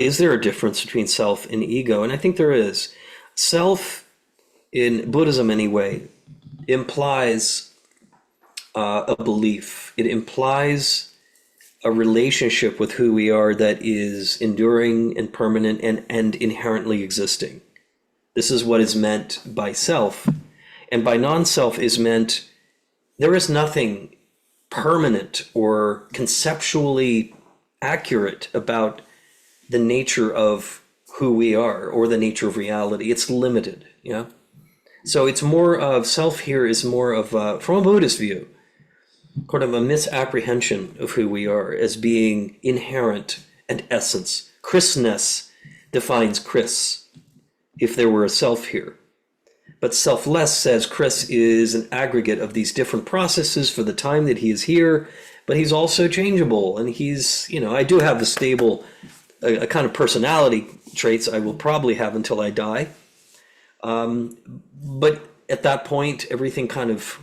is there a difference between self and ego? And I think there is. Self, in Buddhism anyway, implies a belief. It implies a relationship with who we are that is enduring and permanent and inherently existing. This is what is meant by self. And by non-self is meant there is nothing permanent or conceptually accurate about the nature of who we are or the nature of reality. It's limited, yeah? So it's more of self here is more of, from a Buddhist view, kind of a misapprehension of who we are as being inherent and essence. Chrisness defines Chris, if there were a self here. But selfless says Chris is an aggregate of these different processes for the time that he is here, but he's also changeable. And he's, I do have the stable, a kind of personality traits I will probably have until I die. But at that point, everything kind of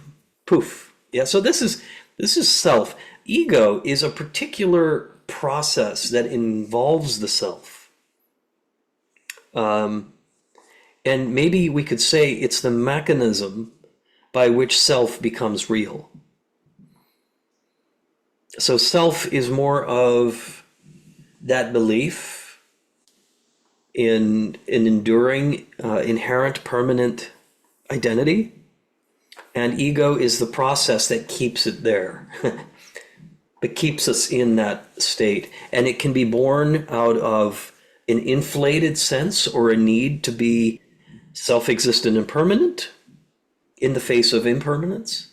poof. Yeah, so this is self. Ego is a particular process that involves the self. And maybe we could say it's the mechanism by which self becomes real. So self is more of that belief in an enduring, inherent, permanent identity. And ego is the process that keeps it there. It keeps us in that state. And it can be born out of an inflated sense or a need to be self-existent and permanent in the face of impermanence,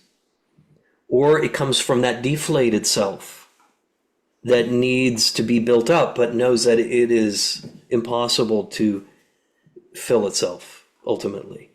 or it comes from that deflated self that needs to be built up but knows that it is impossible to fill itself ultimately.